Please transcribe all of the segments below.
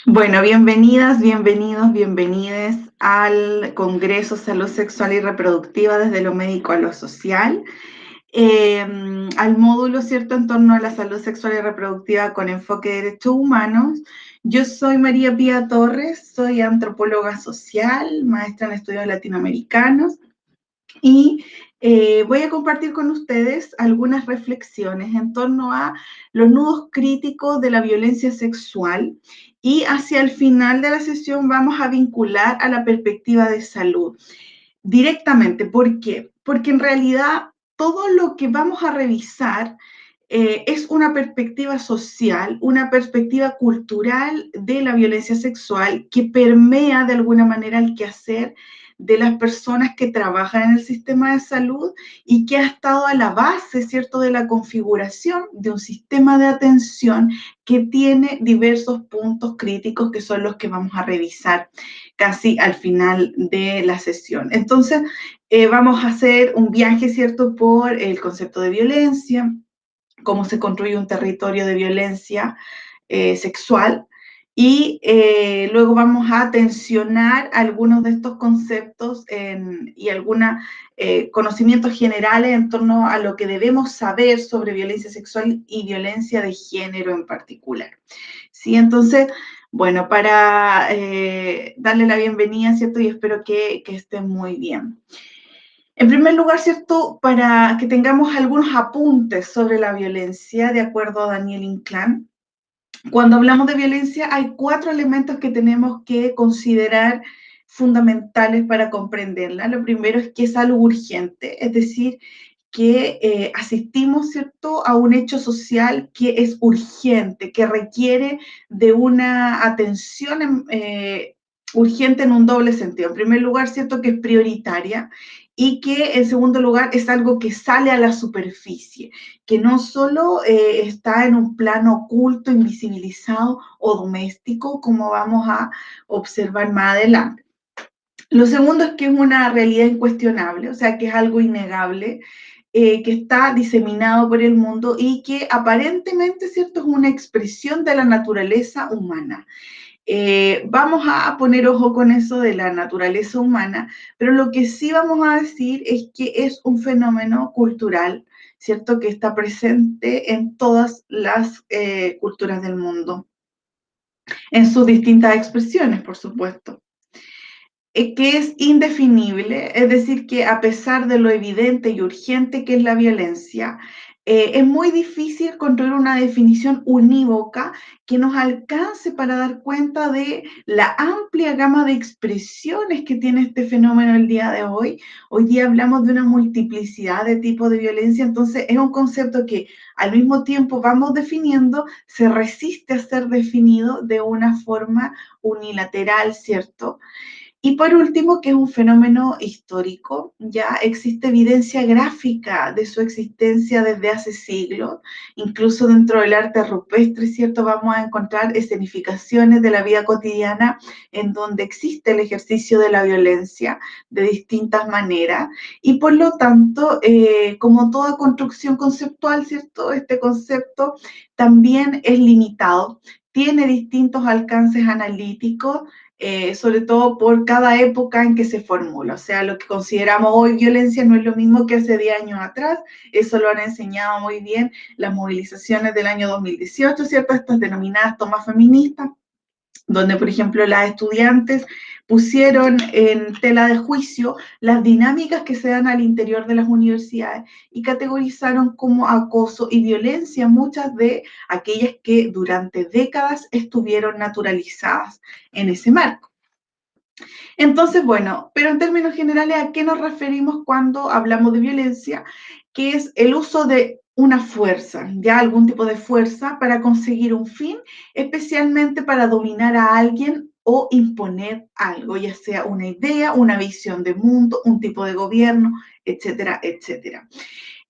Bueno, bienvenidas, bienvenidos, bienvenides al Congreso Salud Sexual y Reproductiva desde lo médico a lo social, al módulo, ¿cierto?, en torno a la salud sexual y reproductiva con enfoque de derechos humanos. Yo soy María Pía Torres, soy antropóloga social, maestra en estudios latinoamericanos y voy a compartir con ustedes algunas reflexiones en torno a los nudos críticos de la violencia sexual y hacia el final de la sesión vamos a vincular a la perspectiva de salud directamente. ¿Por qué? Porque en realidad todo lo que vamos a revisar es una perspectiva social, una perspectiva cultural de la violencia sexual que permea de alguna manera el quehacer de las personas que trabajan en el sistema de salud y que ha estado a la base, ¿cierto?, de la configuración de un sistema de atención que tiene diversos puntos críticos que son los que vamos a revisar casi al final de la sesión. Entonces, vamos a hacer un viaje, ¿cierto?, por el concepto de violencia, cómo se construye un territorio de violencia sexual y luego vamos a tensionar algunos de estos conceptos y algunos conocimientos generales en torno a lo que debemos saber sobre violencia sexual y violencia de género en particular. ¿Sí? Entonces, bueno, para darle la bienvenida, ¿cierto? Y espero que estén muy bien. En primer lugar, ¿cierto? Para que tengamos algunos apuntes sobre la violencia, de acuerdo a Daniel Inclán. Cuando hablamos de violencia, hay 4 elementos que tenemos que considerar fundamentales para comprenderla. Lo primero es que es algo urgente, es decir, que asistimos, ¿cierto?, a un hecho social que es urgente, que requiere de una atención urgente en un doble sentido. En primer lugar, ¿cierto?, que es prioritaria y que en segundo lugar es algo que sale a la superficie, que no solo está en un plano oculto, invisibilizado o doméstico, como vamos a observar más adelante. Lo segundo es que es una realidad incuestionable, o sea, que es algo innegable, que está diseminado por el mundo y que aparentemente, ¿cierto?, es una expresión de la naturaleza humana. Vamos a poner ojo con eso de la naturaleza humana, pero lo que sí vamos a decir es que es un fenómeno cultural, ¿cierto?, que está presente en todas las culturas del mundo, en sus distintas expresiones, por supuesto. Que es indefinible, es decir, que a pesar de lo evidente y urgente que es la violencia, es muy difícil construir una definición unívoca que nos alcance para dar cuenta de la amplia gama de expresiones que tiene este fenómeno el día de hoy. Hoy día hablamos de una multiplicidad de tipos de violencia, entonces es un concepto que al mismo tiempo vamos definiendo, se resiste a ser definido de una forma unilateral, ¿cierto? Y por último, que es un fenómeno histórico, ya existe evidencia gráfica de su existencia desde hace siglos, incluso dentro del arte rupestre, ¿cierto? Vamos a encontrar escenificaciones de la vida cotidiana en donde existe el ejercicio de la violencia de distintas maneras y por lo tanto, como toda construcción conceptual, ¿cierto? Este concepto también es limitado, tiene distintos alcances analíticos, sobre todo por cada época en que se formula. O sea, lo que consideramos hoy violencia no es lo mismo que hace 10 años atrás. Eso lo han enseñado muy bien las movilizaciones del año 2018, ¿cierto? Estas denominadas tomas feministas, donde, por ejemplo, las estudiantes pusieron en tela de juicio las dinámicas que se dan al interior de las universidades y categorizaron como acoso y violencia muchas de aquellas que durante décadas estuvieron naturalizadas en ese marco. Entonces, bueno, pero en términos generales, ¿a qué nos referimos cuando hablamos de violencia? Que es el uso de una fuerza, ya algún tipo de fuerza para conseguir un fin, especialmente para dominar a alguien o imponer algo, ya sea una idea, una visión de mundo, un tipo de gobierno, etcétera, etcétera.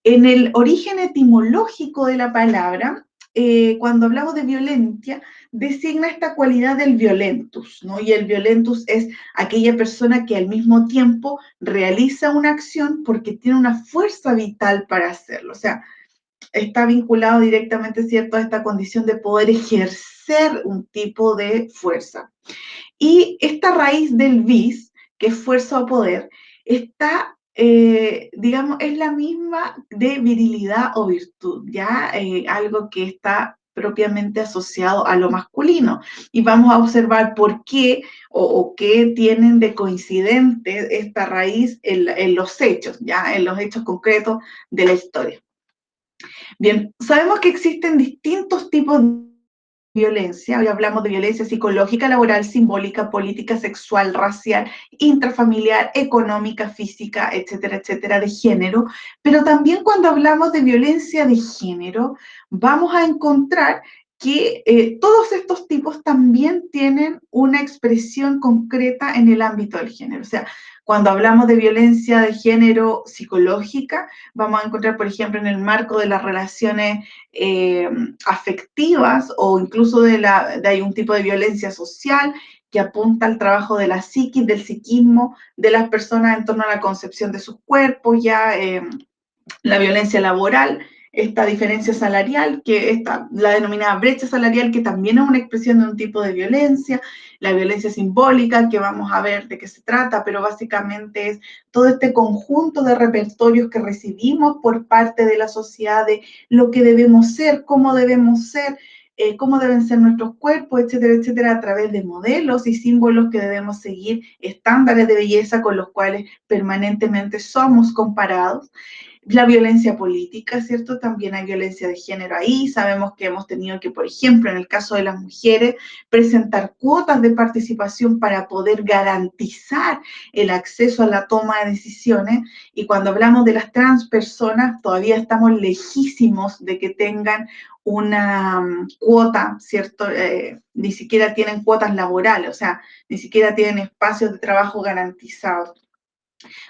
En el origen etimológico de la palabra, cuando hablamos de violencia, designa esta cualidad del violentus, ¿no? Y el violentus es aquella persona que al mismo tiempo realiza una acción porque tiene una fuerza vital para hacerlo. O sea, está vinculado directamente, ¿cierto?, a esta condición de poder ejercer un tipo de fuerza. Y esta raíz del vis, que es fuerza o poder, está, digamos, es la misma de virilidad o virtud, ya algo que está propiamente asociado a lo masculino. Y vamos a observar por qué o qué tienen de coincidente esta raíz en los hechos, ya en los hechos concretos de la historia. Bien, sabemos que existen distintos tipos de violencia. Hoy hablamos de violencia psicológica, laboral, simbólica, política, sexual, racial, intrafamiliar, económica, física, etcétera, etcétera, de género. Pero también cuando hablamos de violencia de género, vamos a encontrar que todos estos tipos también tienen una expresión concreta en el ámbito del género. O sea, cuando hablamos de violencia de género psicológica, vamos a encontrar, por ejemplo, en el marco de las relaciones afectivas o incluso hay un tipo de violencia social que apunta al trabajo de la psiquis, del psiquismo de las personas en torno a la concepción de sus cuerpos, ya la violencia laboral, esta diferencia salarial, la denominada brecha salarial, que también es una expresión de un tipo de violencia, la violencia simbólica, que vamos a ver de qué se trata, pero básicamente es todo este conjunto de repertorios que recibimos por parte de la sociedad de lo que debemos ser, cómo deben ser nuestros cuerpos, etcétera, etcétera, a través de modelos y símbolos que debemos seguir, estándares de belleza con los cuales permanentemente somos comparados. La violencia política, ¿cierto? También hay violencia de género ahí. Sabemos que hemos tenido que, por ejemplo, en el caso de las mujeres, presentar cuotas de participación para poder garantizar el acceso a la toma de decisiones. Y cuando hablamos de las transpersonas, todavía estamos lejísimos de que tengan una cuota, ¿cierto? Ni siquiera tienen cuotas laborales, o sea, ni siquiera tienen espacios de trabajo garantizados.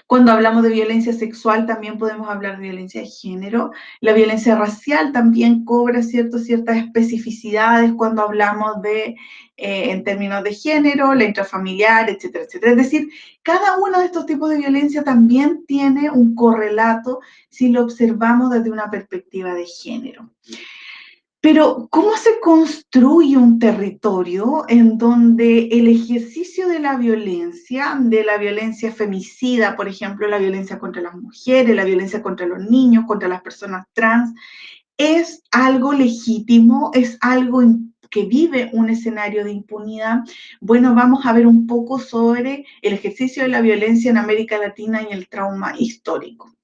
Cuando hablamos de violencia sexual, también podemos hablar de violencia de género. La violencia racial también cobra ciertas especificidades cuando hablamos en términos de género, la intrafamiliar, etcétera, etcétera. Es decir, cada uno de estos tipos de violencia también tiene un correlato si lo observamos desde una perspectiva de género. Pero, ¿cómo se construye un territorio en donde el ejercicio de la violencia femicida, por ejemplo, la violencia contra las mujeres, la violencia contra los niños, contra las personas trans, es algo legítimo, es algo que vive un escenario de impunidad? Bueno, vamos a ver un poco sobre el ejercicio de la violencia en América Latina y el trauma histórico.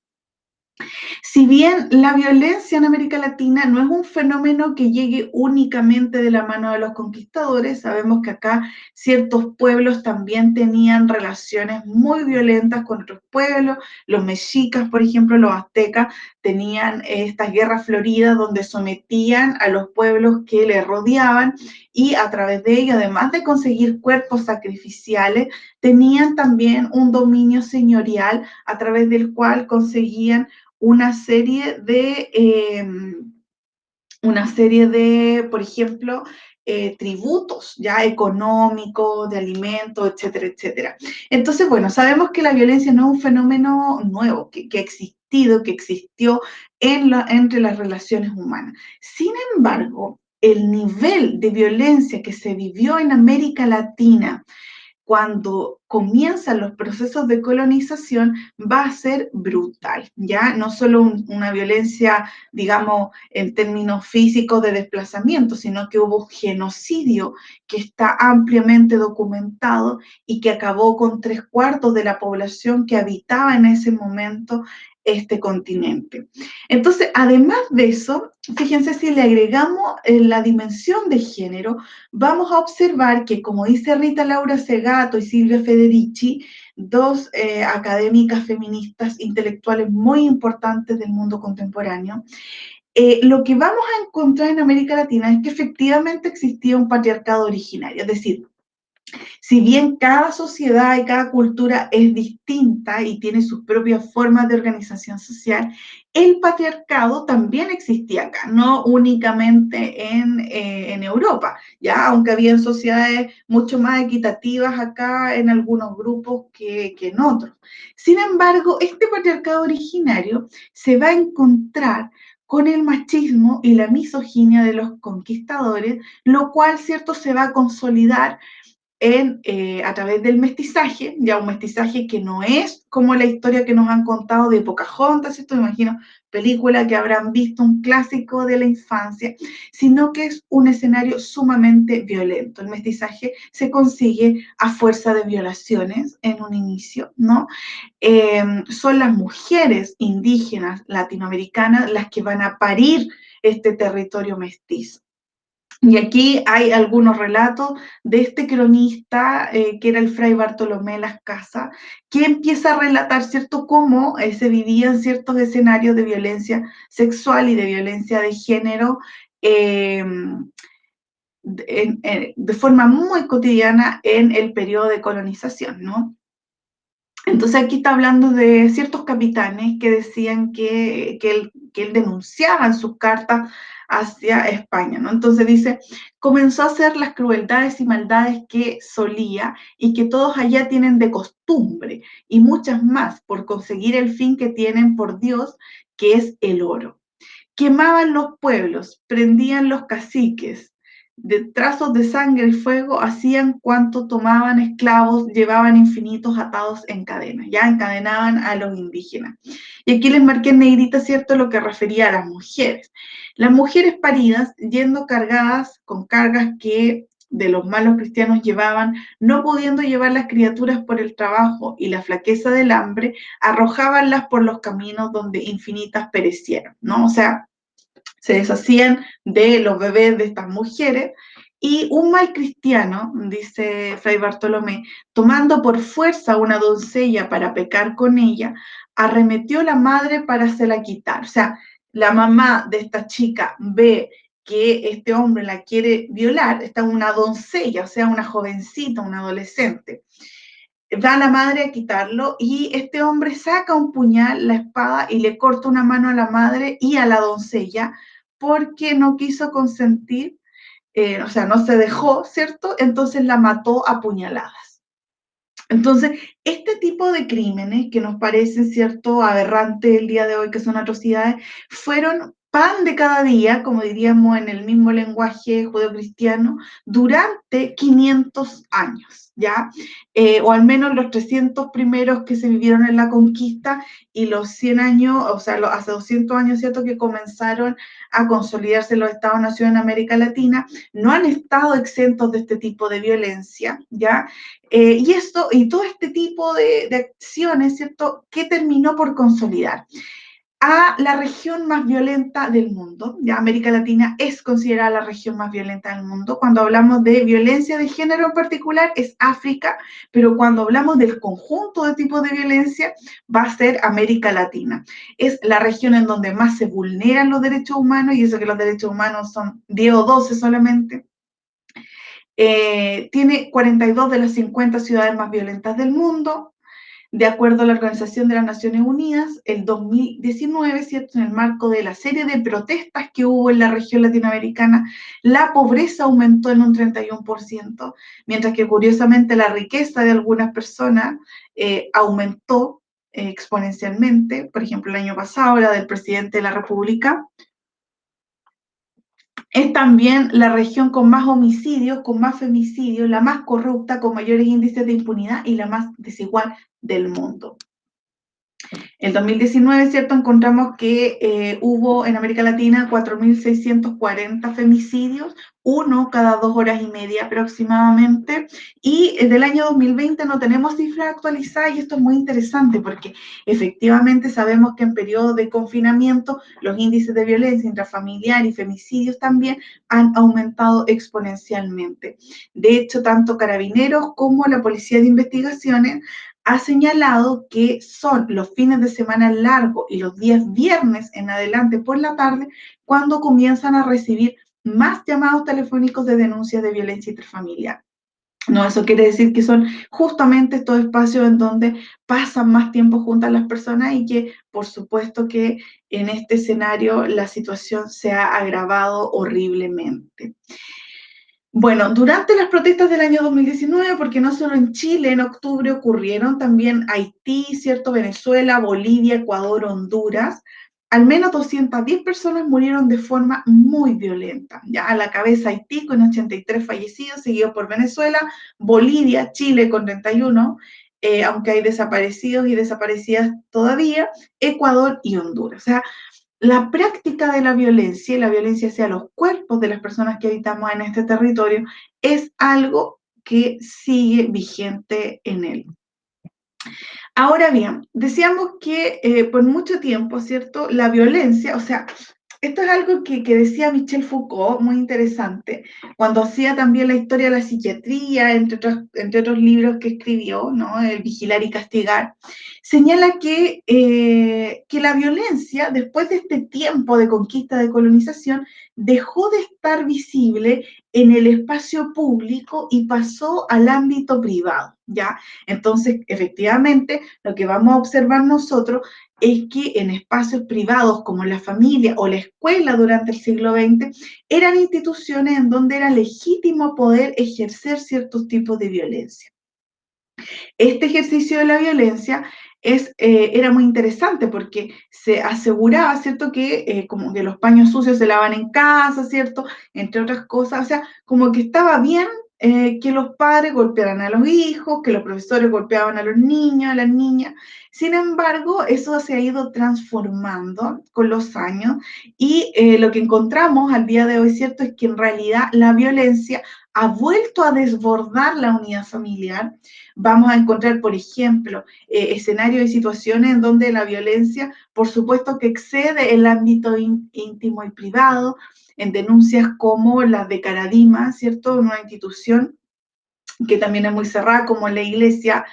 Si bien la violencia en América Latina no es un fenómeno que llegue únicamente de la mano de los conquistadores, sabemos que acá ciertos pueblos también tenían relaciones muy violentas con otros pueblos. Los mexicas, por ejemplo, los aztecas, tenían estas guerras floridas donde sometían a los pueblos que les rodeaban y a través de ello, además de conseguir cuerpos sacrificiales, tenían también un dominio señorial a través del cual conseguían una serie de, por ejemplo, tributos ya económicos, de alimentos, etcétera, etcétera. Entonces, bueno, sabemos que la violencia no es un fenómeno nuevo, que ha existido, que existió entre las relaciones humanas. Sin embargo, el nivel de violencia que se vivió en América Latina cuando comienzan los procesos de colonización va a ser brutal, ¿ya? No solo una violencia, digamos, en términos físicos de desplazamiento, sino que hubo genocidio que está ampliamente documentado y que acabó con 3/4 de la población que habitaba en ese momento este continente. Entonces, además de eso, fíjense, si le agregamos la dimensión de género, vamos a observar que, como dice Rita Laura Segato y Silvia Federici, dos académicas feministas intelectuales muy importantes del mundo contemporáneo, lo que vamos a encontrar en América Latina es que efectivamente existía un patriarcado originario, es decir, si bien cada sociedad y cada cultura es distinta y tiene sus propias formas de organización social, el patriarcado también existía acá, no únicamente en Europa, ya, aunque había sociedades mucho más equitativas acá en algunos grupos que en otros. Sin embargo, este patriarcado originario se va a encontrar con el machismo y la misoginia de los conquistadores, lo cual, ¿cierto?, se va a consolidar a través del mestizaje, ya un mestizaje que no es como la historia que nos han contado de Pocahontas, ¿cierto? Me imagino película que habrán visto, un clásico de la infancia, sino que es un escenario sumamente violento. El mestizaje se consigue a fuerza de violaciones en un inicio, ¿no? Son las mujeres indígenas latinoamericanas las que van a parir este territorio mestizo. Y aquí hay algunos relatos de este cronista, que era el fray Bartolomé Las Casas, que empieza a relatar, ¿cierto?, cómo se vivían ciertos escenarios de violencia sexual y de violencia de género eh, de forma muy cotidiana en el periodo de colonización, ¿no? Entonces aquí está hablando de ciertos capitanes que decían que él denunciaba en sus cartas hacia España, ¿no? Entonces dice, comenzó a hacer las crueldades y maldades que solía y que todos allá tienen de costumbre y muchas más por conseguir el fin que tienen por Dios, que es el oro. Quemaban los pueblos, prendían los caciques, de trazos de sangre y fuego hacían cuanto tomaban esclavos, llevaban infinitos atados en cadenas, ya encadenaban a los indígenas. Y aquí les marqué en negrita, ¿cierto?, lo que refería a las mujeres. Las mujeres paridas, yendo cargadas con cargas que de los malos cristianos llevaban, no pudiendo llevar las criaturas por el trabajo y la flaqueza del hambre, arrojábanlas por los caminos donde infinitas perecieron, ¿no? O sea, se deshacían de los bebés de estas mujeres, y un mal cristiano, dice Fray Bartolomé, tomando por fuerza una doncella para pecar con ella, arremetió a la madre para hacerla quitar. O sea, la mamá de esta chica ve que este hombre la quiere violar, está una doncella, o sea, una jovencita, una adolescente. Va la madre a quitarlo y este hombre saca un puñal, la espada, y le corta una mano a la madre y a la doncella porque no quiso consentir, o sea, no se dejó, ¿cierto? Entonces la mató a puñaladas. Entonces, este tipo de crímenes que nos parecen, ¿cierto?, aberrantes el día de hoy, que son atrocidades, fueron pan de cada día, como diríamos en el mismo lenguaje judeocristiano, durante 500 años, ¿ya? O al menos los 300 primeros que se vivieron en la conquista y los 100 años, o sea, hace 200 años, ¿cierto?, que comenzaron a consolidarse los Estados-nación en América Latina, no han estado exentos de este tipo de violencia, ¿ya? Y todo este tipo de acciones, ¿cierto?, que terminó por consolidar a la región más violenta del mundo. Ya América Latina es considerada la región más violenta del mundo. Cuando hablamos de violencia de género en particular es África, pero cuando hablamos del conjunto de tipos de violencia va a ser América Latina. Es la región en donde más se vulneran los derechos humanos, y eso que los derechos humanos son 10 o 12 solamente. Tiene 42 de las 50 ciudades más violentas del mundo. De acuerdo a la Organización de las Naciones Unidas, el 2019, ¿cierto?, en el marco de la serie de protestas que hubo en la región latinoamericana, la pobreza aumentó en un 31%, mientras que curiosamente la riqueza de algunas personas aumentó exponencialmente. Por ejemplo, el año pasado, la del presidente de la República. Es también la región con más homicidios, con más femicidios, la más corrupta, con mayores índices de impunidad y la más desigual del mundo. En 2019, ¿cierto?, encontramos que hubo en América Latina 4.640 femicidios, uno cada 2 horas y media aproximadamente, y del año 2020 no tenemos cifras actualizadas, y esto es muy interesante porque efectivamente sabemos que en periodos de confinamiento los índices de violencia intrafamiliar y femicidios también han aumentado exponencialmente. De hecho, tanto Carabineros como la Policía de Investigaciones ha señalado que son los fines de semana largos y los días viernes en adelante por la tarde cuando comienzan a recibir más llamados telefónicos de denuncias de violencia intrafamiliar. No, eso quiere decir que son justamente estos espacios en donde pasan más tiempo juntas las personas, y que por supuesto que en este escenario la situación se ha agravado horriblemente. Bueno, durante las protestas del año 2019, porque no solo en Chile en octubre ocurrieron, también Haití, ¿cierto?, Venezuela, Bolivia, Ecuador, Honduras, al menos 210 personas murieron de forma muy violenta. Ya a la cabeza Haití con 83 fallecidos, seguido por Venezuela, Bolivia, Chile con 31, aunque hay desaparecidos y desaparecidas todavía, Ecuador y Honduras. O sea, la práctica de la violencia y la violencia hacia los cuerpos de las personas que habitamos en este territorio es algo que sigue vigente en él. Ahora bien, decíamos que por mucho tiempo, ¿cierto? La violencia, o sea, esto es algo que decía Michel Foucault, muy interesante, cuando hacía también la historia de la psiquiatría, entre otros libros que escribió, ¿no? El Vigilar y Castigar, señala que la violencia, después de este tiempo de conquista, de colonización, dejó de estar visible en el espacio público y pasó al ámbito privado, ¿ya? Entonces, efectivamente, lo que vamos a observar nosotros es que en espacios privados como la familia o la escuela durante el siglo XX eran instituciones en donde era legítimo poder ejercer ciertos tipos de violencia. Este ejercicio de la violencia era muy interesante porque se aseguraba, ¿cierto?, que como que los paños sucios se lavan en casa, ¿cierto?, entre otras cosas, o sea, como que estaba bien que los padres golpearan a los hijos, que los profesores golpeaban a los niños, a las niñas. Sin embargo, eso se ha ido transformando con los años y lo que encontramos al día de hoy, ¿cierto?, es que en realidad la violencia ha vuelto a desbordar la unidad familiar. Vamos a encontrar, por ejemplo, escenarios y situaciones en donde la violencia, por supuesto que excede el ámbito íntimo y privado, en denuncias como las de Caradima, ¿cierto? Una institución que también es muy cerrada, como la iglesia,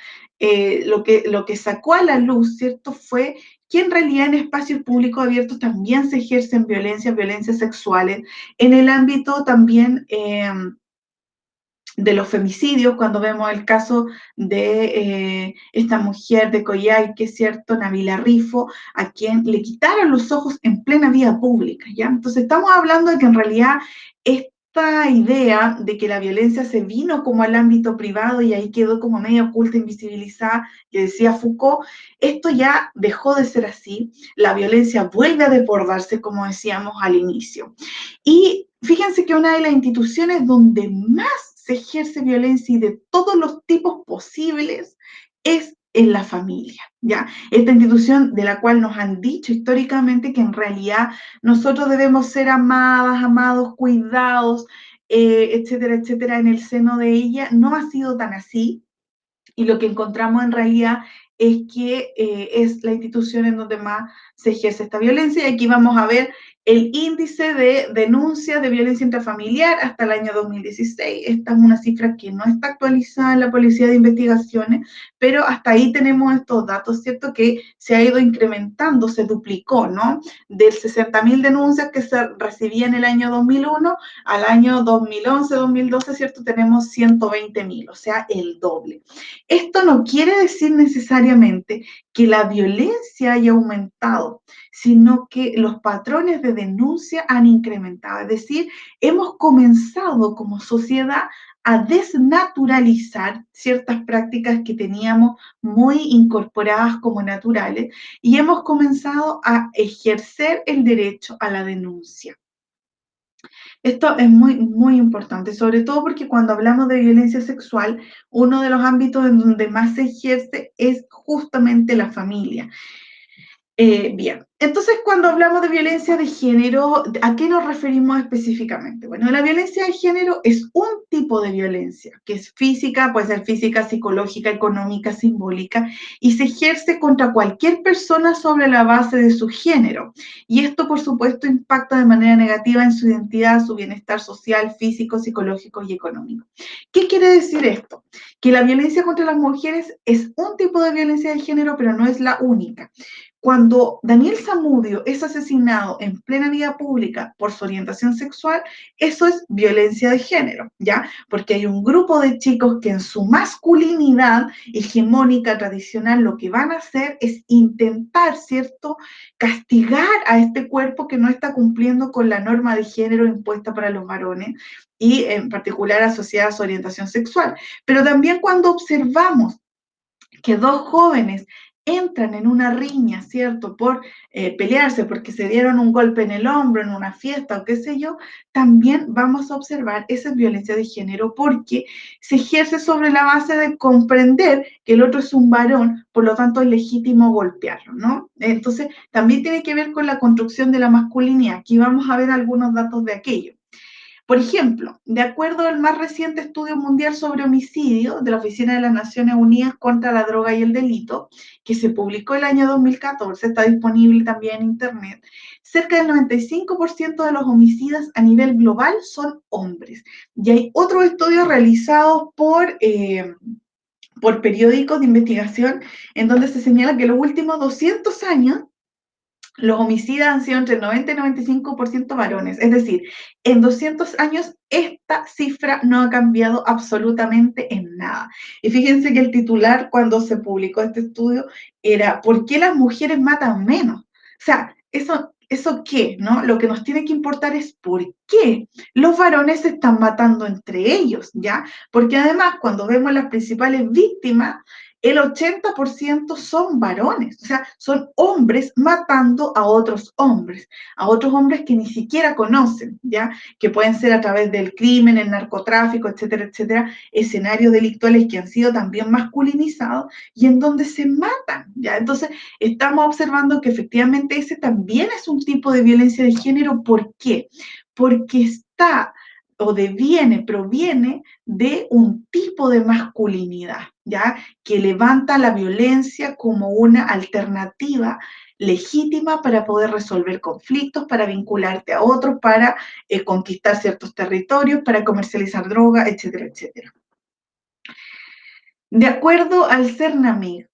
lo que sacó a la luz, ¿cierto? Fue que en realidad en espacios públicos abiertos también se ejercen violencias sexuales, en el ámbito también de los femicidios, cuando vemos el caso de esta mujer de Coyhaique, es cierto, Nabila Rifo, a quien le quitaron los ojos en plena vía pública, ¿ya? Entonces estamos hablando de que en realidad esta idea de que la violencia se vino como al ámbito privado y ahí quedó como medio oculta, invisibilizada, que decía Foucault, esto ya dejó de ser así, la violencia vuelve a desbordarse, como decíamos al inicio. Y fíjense que una de las instituciones donde más se ejerce violencia y de todos los tipos posibles es en la familia, ¿ya? Esta institución de la cual nos han dicho históricamente que en realidad nosotros debemos ser amadas, amados, cuidados, etcétera, etcétera, en el seno de ella, no ha sido tan así, y lo que encontramos en realidad es que es la institución en donde más se ejerce esta violencia. Y aquí vamos a ver el índice de denuncias de violencia intrafamiliar hasta el año 2016. Esta es una cifra que no está actualizada en la Policía de Investigaciones, pero hasta ahí tenemos estos datos, ¿cierto? Que se ha ido incrementando, se duplicó, ¿no? De 60.000 denuncias que se recibían en el año 2001 al año 2011-2012, ¿cierto? Tenemos 120.000, o sea, el doble. Esto no quiere decir necesariamente que la violencia haya aumentado, sino que los patrones de denuncia han incrementado. Es decir, hemos comenzado como sociedad a desnaturalizar ciertas prácticas que teníamos muy incorporadas como naturales y hemos comenzado a ejercer el derecho a la denuncia. Esto es muy, muy importante, sobre todo porque cuando hablamos de violencia sexual, uno de los ámbitos en donde más se ejerce es justamente la familia. Bien, entonces cuando hablamos de violencia de género, ¿a qué nos referimos específicamente? Bueno, la violencia de género es un tipo de violencia que es física, puede ser física, psicológica, económica, simbólica, y se ejerce contra cualquier persona sobre la base de su género. Y esto, por supuesto, impacta de manera negativa en su identidad, su bienestar social, físico, psicológico y económico. ¿Qué quiere decir esto? Que la violencia contra las mujeres es un tipo de violencia de género, pero no es la única. Cuando Daniel Zamudio es asesinado en plena vía pública por su orientación sexual, eso es violencia de género, ¿ya? Porque hay un grupo de chicos que en su masculinidad hegemónica, tradicional, lo que van a hacer es intentar, ¿cierto?, castigar a este cuerpo que no está cumpliendo con la norma de género impuesta para los varones y en particular asociada a su orientación sexual. Pero también cuando observamos que dos jóvenes entran en una riña, ¿cierto? Por pelearse, porque se dieron un golpe en el hombro, en una fiesta o qué sé yo, también vamos a observar esa violencia de género porque se ejerce sobre la base de comprender que el otro es un varón, por lo tanto es legítimo golpearlo, ¿no? Entonces, también tiene que ver con la construcción de la masculinidad. Aquí vamos a ver algunos datos de aquello. Por ejemplo, de acuerdo al más reciente estudio mundial sobre homicidio de la Oficina de las Naciones Unidas contra la Droga y el Delito, que se publicó el año 2014, está disponible también en Internet, cerca del 95% de los homicidas a nivel global son hombres. Y hay otros estudios realizados por periódicos de investigación en donde se señala que los últimos 200 años los homicidas han sido entre el 90 y 95% varones. Es decir, en 200 años esta cifra no ha cambiado absolutamente en nada. Y fíjense que el titular cuando se publicó este estudio era ¿por qué las mujeres matan menos? O sea, ¿eso qué? ¿No? Lo que nos tiene que importar es por qué los varones se están matando entre ellos, ¿ya? Porque además, cuando vemos las principales víctimas, el 80% son varones, o sea, son hombres matando a otros hombres que ni siquiera conocen, ¿ya? Que pueden ser a través del crimen, el narcotráfico, etcétera, etcétera, escenarios delictuales que han sido también masculinizados y en donde se matan, ¿ya? Entonces, estamos observando que efectivamente ese también es un tipo de violencia de género. ¿Por qué? Porque está o proviene de un tipo de masculinidad, ¿ya? Que levanta la violencia como una alternativa legítima para poder resolver conflictos, para vincularte a otros, para conquistar ciertos territorios, para comercializar droga, etcétera, etcétera. De acuerdo al CERNAMIG,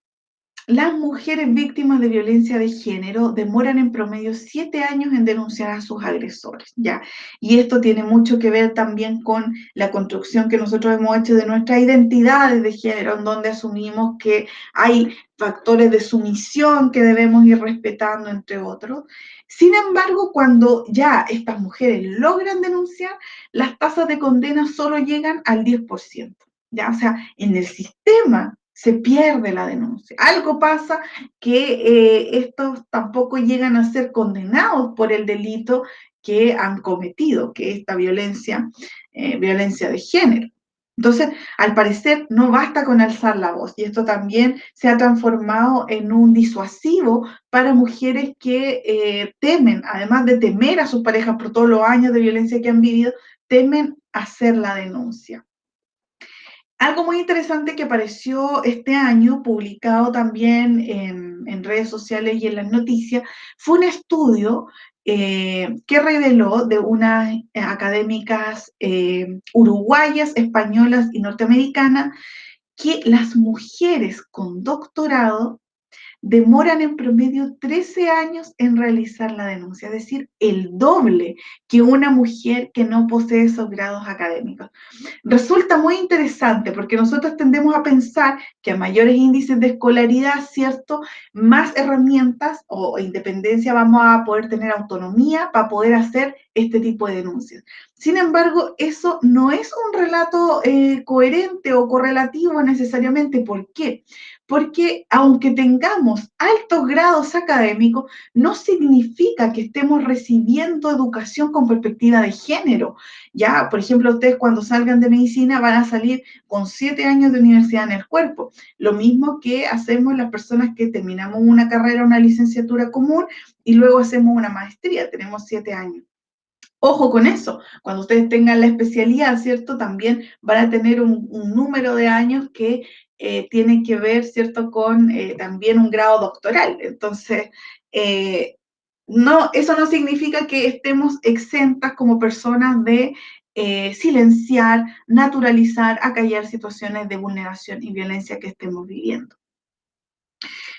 las mujeres víctimas de violencia de género demoran en promedio 7 años en denunciar a sus agresores, ¿ya? Y esto tiene mucho que ver también con la construcción que nosotros hemos hecho de nuestras identidades de género, en donde asumimos que hay factores de sumisión que debemos ir respetando, entre otros. Sin embargo, cuando ya estas mujeres logran denunciar, las tasas de condena solo llegan al 10%. ¿Ya? O sea, en el sistema se pierde la denuncia. Algo pasa que estos tampoco llegan a ser condenados por el delito que han cometido, que es esta violencia de género. Entonces, al parecer, no basta con alzar la voz, y esto también se ha transformado en un disuasivo para mujeres que temen, además de temer a sus parejas por todos los años de violencia que han vivido, temen hacer la denuncia. Algo muy interesante que apareció este año, publicado también en redes sociales y en las noticias, fue un estudio que reveló de unas académicas uruguayas, españolas y norteamericanas que las mujeres con doctorado demoran en promedio 13 años en realizar la denuncia, es decir, el doble que una mujer que no posee esos grados académicos. Resulta muy interesante porque nosotros tendemos a pensar que a mayores índices de escolaridad, ¿cierto? Más herramientas o independencia vamos a poder tener autonomía para poder hacer este tipo de denuncias. Sin embargo, eso no es un relato coherente o correlativo necesariamente. ¿Por qué? Porque aunque tengamos altos grados académicos, no significa que estemos recibiendo educación con perspectiva de género. Ya, por ejemplo, ustedes cuando salgan de medicina van a salir con 7 años de universidad en el cuerpo. Lo mismo que hacemos las personas que terminamos una carrera, una licenciatura común y luego hacemos una maestría, tenemos 7 años. Ojo con eso, cuando ustedes tengan la especialidad, ¿cierto? También van a tener un número de años que tienen que ver, ¿cierto? Con también un grado doctoral. Entonces, no, eso no significa que estemos exentas como personas de silenciar, naturalizar, acallar situaciones de vulneración y violencia que estemos viviendo.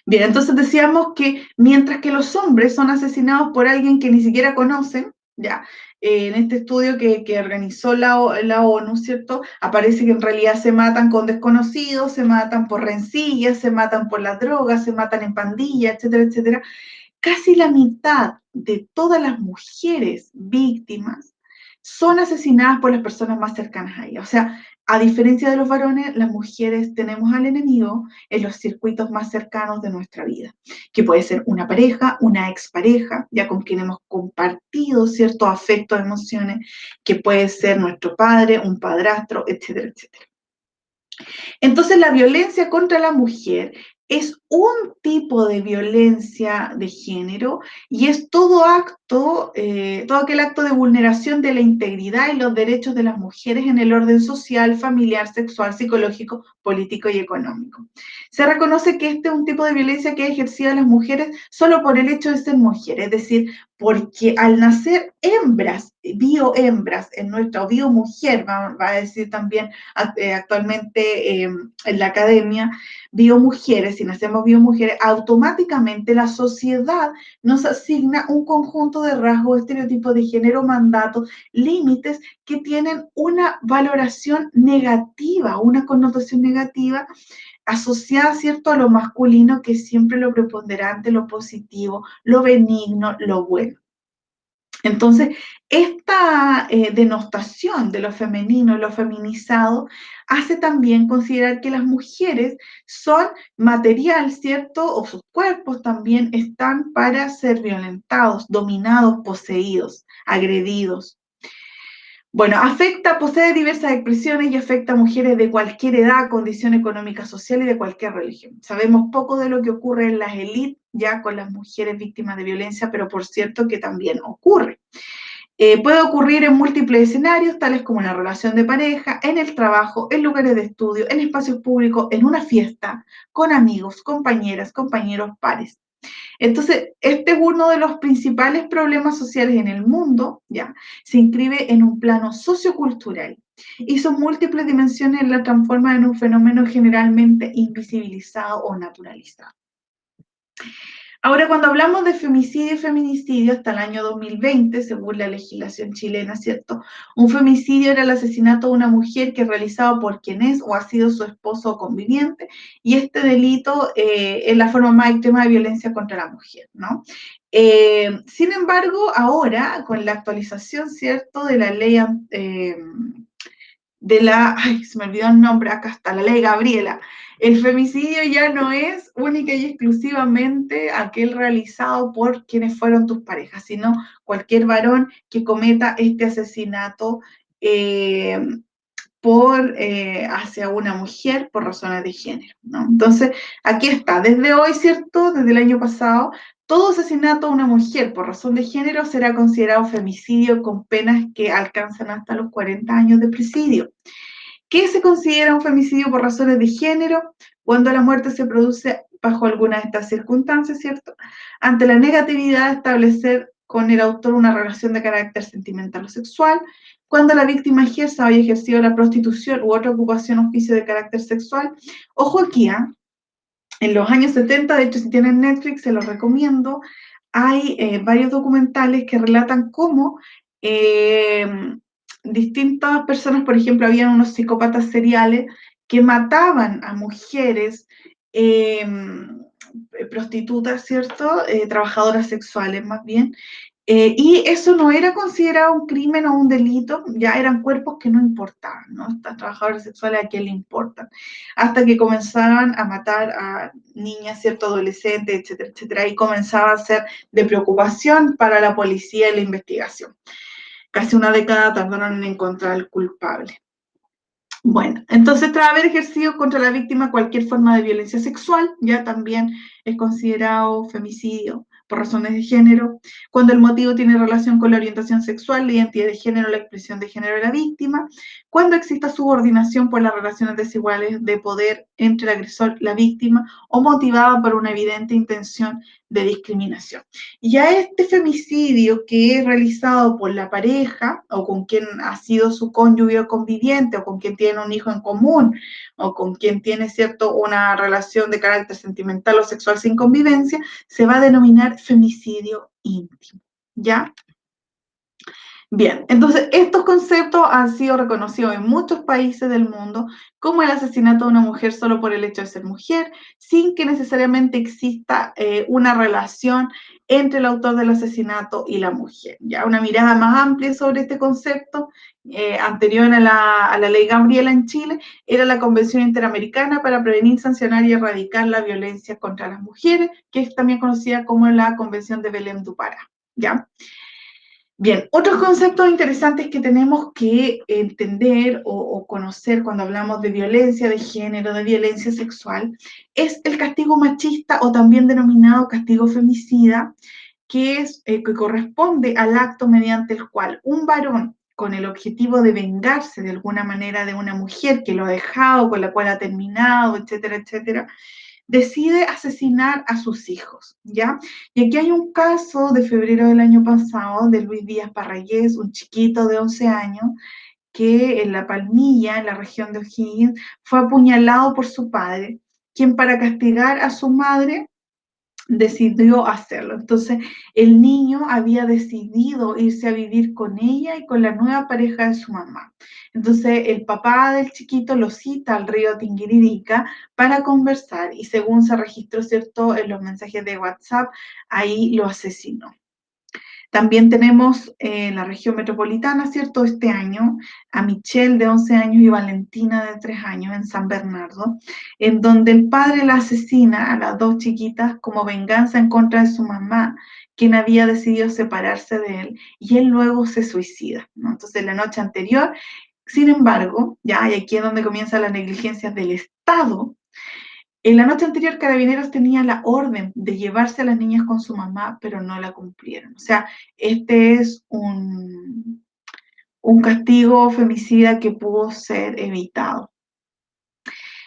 Bien, entonces decíamos que mientras que los hombres son asesinados por alguien que ni siquiera conocen, ya, en este estudio que organizó la ONU, ¿cierto? Aparece que en realidad se matan con desconocidos, se matan por rencillas, se matan por las drogas, se matan en pandillas, etcétera, etcétera. Casi la mitad de todas las mujeres víctimas son asesinadas por las personas más cercanas a ellas. O sea, a diferencia de los varones, las mujeres tenemos al enemigo en los circuitos más cercanos de nuestra vida, que puede ser una pareja, una expareja, ya con quien hemos compartido ciertos afectos, emociones, que puede ser nuestro padre, un padrastro, etcétera, etcétera. Entonces, la violencia contra la mujer es un tipo de violencia de género y es todo acto, todo aquel acto de vulneración de la integridad y los derechos de las mujeres en el orden social, familiar, sexual, psicológico, político y económico. Se reconoce que este es un tipo de violencia que ha ejercido las mujeres solo por el hecho de ser mujeres, es decir, porque al nacer hembras, biohembras en nuestra, o biomujer, va a decir también actualmente en la academia, biomujeres, si nacemos biomujeres, automáticamente la sociedad nos asigna un conjunto de rasgos, estereotipos de género, mandatos, límites que tienen una valoración negativa, una connotación negativa asociada, ¿cierto?, a lo masculino, que es siempre lo preponderante, lo positivo, lo benigno, lo bueno. Entonces, esta denostación de lo femenino, lo feminizado, hace también considerar que las mujeres son material, ¿cierto? O sus cuerpos también están para ser violentados, dominados, poseídos, agredidos. Bueno, posee diversas expresiones y afecta a mujeres de cualquier edad, condición económica, social y de cualquier religión. Sabemos poco de lo que ocurre en las élites ya con las mujeres víctimas de violencia, pero por cierto que también ocurre. Puede ocurrir en múltiples escenarios, tales como en la relación de pareja, en el trabajo, en lugares de estudio, en espacios públicos, en una fiesta, con amigos, compañeras, compañeros, pares. Entonces, este es uno de los principales problemas sociales en el mundo, ¿ya? Se inscribe en un plano sociocultural y sus múltiples dimensiones la transforman en un fenómeno generalmente invisibilizado o naturalizado. Ahora, cuando hablamos de femicidio y feminicidio, hasta el año 2020, según la legislación chilena, ¿cierto? Un femicidio era el asesinato de una mujer que es realizado por quien es o ha sido su esposo o conviviente, y este delito es la forma más extrema de violencia contra la mujer, ¿no? Sin embargo, ahora, con la actualización, ¿cierto?, de la ley ay, se me olvidó el nombre, acá está, la ley Gabriela. El femicidio ya no es única y exclusivamente aquel realizado por quienes fueron tus parejas, sino cualquier varón que cometa este asesinato eh, hacia una mujer por razones de género, ¿no? Entonces, aquí está, desde hoy, ¿cierto? Desde el año pasado, todo asesinato a una mujer por razón de género será considerado femicidio con penas que alcanzan hasta los 40 años de presidio. ¿Qué se considera un femicidio por razones de género? Cuando la muerte se produce bajo alguna de estas circunstancias, ¿cierto? Ante la negatividad de establecer con el autor una relación de carácter sentimental o sexual, cuando la víctima ejerza o haya ejercido la prostitución u otra ocupación o oficio de carácter sexual. Ojo aquí, en los años 70, de hecho, si tienen Netflix, se los recomiendo, hay varios documentales que relatan cómo eh, distintas personas, por ejemplo, habían unos psicópatas seriales que mataban a mujeres eh, prostitutas, ¿cierto? Trabajadoras sexuales más bien, y eso no era considerado un crimen o un delito, ya eran cuerpos que no importaban, ¿no? Estas trabajadoras sexuales a quién le importan, hasta que comenzaban a matar a niñas, ¿cierto? Adolescentes, etcétera, etcétera, y comenzaba a ser de preocupación para la policía y la investigación. Casi una década tardaron en encontrar al culpable. Bueno, entonces, tras haber ejercido contra la víctima cualquier forma de violencia sexual, ya también es considerado femicidio por razones de género, cuando el motivo tiene relación con la orientación sexual, la identidad de género, la expresión de género de la víctima, cuando exista subordinación por las relaciones desiguales de poder entre el agresor y la víctima, o motivada por una evidente intención de discriminación. Y a este femicidio que es realizado por la pareja o con quien ha sido su cónyuge o conviviente o con quien tiene un hijo en común o con quien tiene, ¿cierto?, una relación de carácter sentimental o sexual sin convivencia, se va a denominar femicidio íntimo, ¿ya? Bien, entonces estos conceptos han sido reconocidos en muchos países del mundo como el asesinato de una mujer solo por el hecho de ser mujer, sin que necesariamente exista una relación entre el autor del asesinato y la mujer. Ya una mirada más amplia sobre este concepto, anterior a la ley Gabriela en Chile, era la Convención Interamericana para Prevenir, Sancionar y Erradicar la Violencia contra las Mujeres, que es también conocida como la Convención de Belém do Pará. ¿Ya? Bien, otros conceptos interesantes que tenemos que entender o conocer cuando hablamos de violencia de género, de violencia sexual, es el castigo machista o también denominado castigo femicida, que corresponde al acto mediante el cual un varón, con el objetivo de vengarse de alguna manera de una mujer que lo ha dejado, con la cual ha terminado, etcétera, etcétera, decide asesinar a sus hijos, ¿ya? Y aquí hay un caso de febrero del año pasado de Luis Díaz Parragués, un chiquito de 11 años, que en La Palmilla, en la región de O'Higgins, fue apuñalado por su padre, quien para castigar a su madre decidió hacerlo. Entonces, el niño había decidido irse a vivir con ella y con la nueva pareja de su mamá. Entonces, el papá del chiquito lo cita al río Tinguiririca para conversar y según se registró, ¿cierto?, en los mensajes de WhatsApp, ahí lo asesinó. También tenemos en la región metropolitana, ¿cierto? Este año, a Michelle de 11 años y Valentina de 3 años en San Bernardo, en donde el padre la asesina a las dos chiquitas como venganza en contra de su mamá, quien había decidido separarse de él, y él luego se suicida, ¿no? Entonces, la noche anterior, sin embargo, ya, y aquí es donde comienza la negligencia del Estado. En la noche anterior, Carabineros tenía la orden de llevarse a las niñas con su mamá, pero no la cumplieron. O sea, este es un castigo femicida que pudo ser evitado.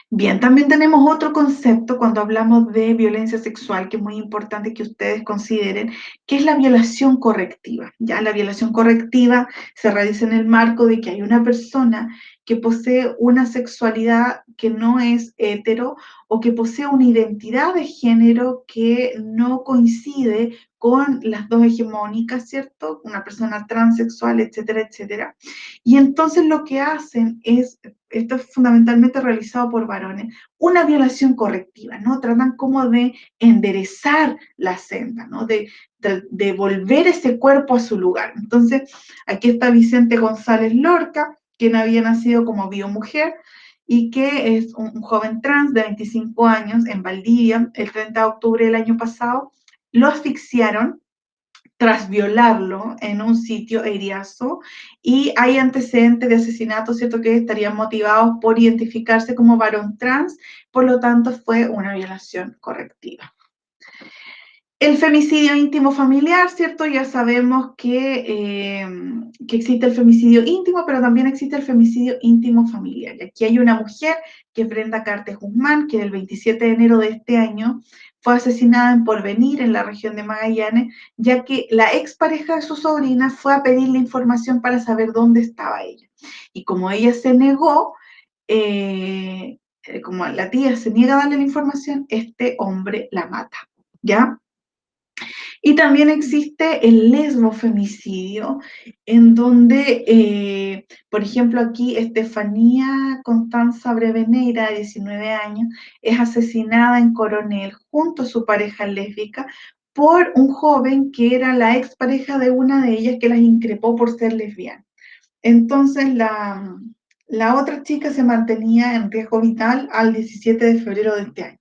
Bien, también tenemos otro concepto cuando hablamos de violencia sexual que es muy importante que ustedes consideren, que es la violación correctiva. Ya la violación correctiva se realiza en el marco de que hay una persona que posee una sexualidad que no es hetero o que posee una identidad de género que no coincide con las dos hegemónicas, ¿cierto? Una persona transexual, etcétera, etcétera. Y entonces lo que hacen es, esto es fundamentalmente realizado por varones, una violación correctiva, ¿no? Tratan como de enderezar la senda, ¿no? De volver ese cuerpo a su lugar. Entonces, aquí está Vicente González Lorca, quien había nacido como biomujer y que es un joven trans de 25 años en Valdivia, el 30 de octubre del año pasado, lo asfixiaron tras violarlo en un sitio eriazo y hay antecedentes de asesinato, ¿cierto?, que estarían motivados por identificarse como varón trans, por lo tanto fue una violación correctiva. El femicidio íntimo familiar, ¿cierto? Ya sabemos que existe el femicidio íntimo, pero también existe el femicidio íntimo familiar. Y aquí hay una mujer, que es Brenda Cartes Guzmán, que el 27 de enero de este año fue asesinada en Porvenir, en la región de Magallanes, ya que la expareja de su sobrina fue a pedirle información para saber dónde estaba ella. Y como ella se negó, como la tía se niega a darle la información, este hombre la mata, ¿ya? Y también existe el lesbofemicidio, en donde, por ejemplo, aquí Estefanía Constanza Breveneira, de 19 años, es asesinada en Coronel junto a su pareja lésbica por un joven que era la expareja de una de ellas que las increpó por ser lesbiana. Entonces, la otra chica se mantenía en riesgo vital al 17 de febrero de este año.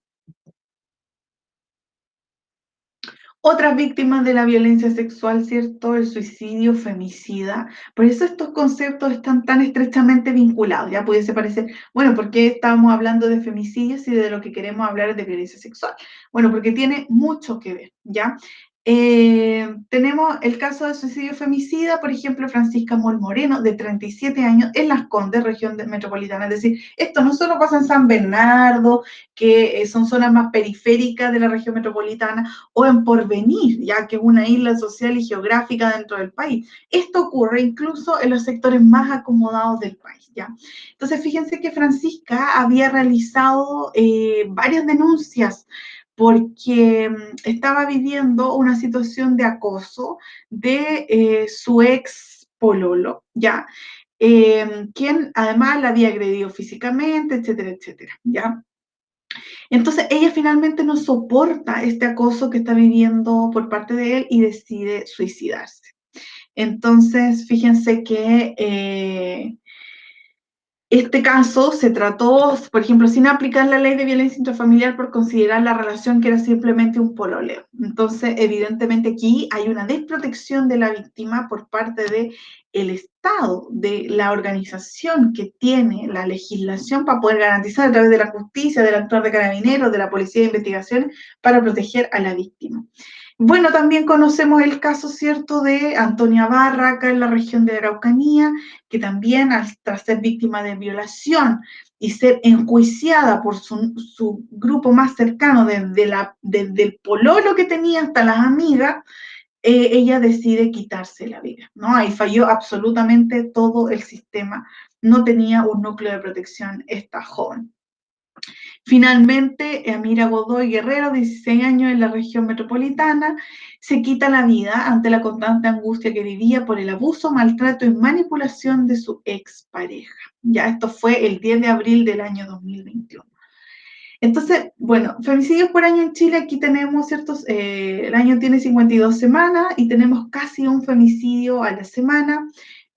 Otras víctimas de la violencia sexual, ¿cierto? El suicidio, femicida. Por eso estos conceptos están tan estrechamente vinculados. Ya pudiese parecer, bueno, ¿por qué estamos hablando de femicidios y de lo que queremos hablar es de violencia sexual? Bueno, porque tiene mucho que ver, ¿ya? Tenemos el caso de suicidio femicida, por ejemplo, Francisca Mol Moreno, de 37 años, en Las Condes, región metropolitana. Es decir, esto no solo pasa en San Bernardo, que son zonas más periféricas de la región metropolitana, o en Porvenir, ya que es una isla social y geográfica dentro del país. Esto ocurre incluso en los sectores más acomodados del país, ¿ya? Entonces, fíjense que Francisca había realizado varias denuncias porque estaba viviendo una situación de acoso de su ex pololo, ¿ya? Quien además la había agredido físicamente, etcétera, etcétera, ¿ya? Entonces ella finalmente no soporta este acoso que está viviendo por parte de él y decide suicidarse. Entonces, fíjense que este caso se trató, por ejemplo, sin aplicar la ley de violencia intrafamiliar por considerar la relación que era simplemente un pololeo. Entonces, evidentemente aquí hay una desprotección de la víctima por parte del Estado, de la organización que tiene la legislación para poder garantizar a través de la justicia, del actuar de carabineros, de la policía de investigación, para proteger a la víctima. Bueno, también conocemos el caso, ¿cierto?, de Antonia Barra, acá en la región de la Araucanía, que también, tras ser víctima de violación y ser enjuiciada por su grupo más cercano, desde el pololo que tenía hasta las amigas, ella decide quitarse la vida, ¿no? Ahí falló absolutamente todo el sistema, no tenía un núcleo de protección esta joven. Finalmente, Amira Godoy Guerrero, 16 años en la región metropolitana, se quita la vida ante la constante angustia que vivía por el abuso, maltrato y manipulación de su expareja. Ya esto fue el 10 de abril del año 2021. Entonces, bueno, femicidios por año en Chile, aquí tenemos ciertos, el año tiene 52 semanas y tenemos casi un femicidio a la semana.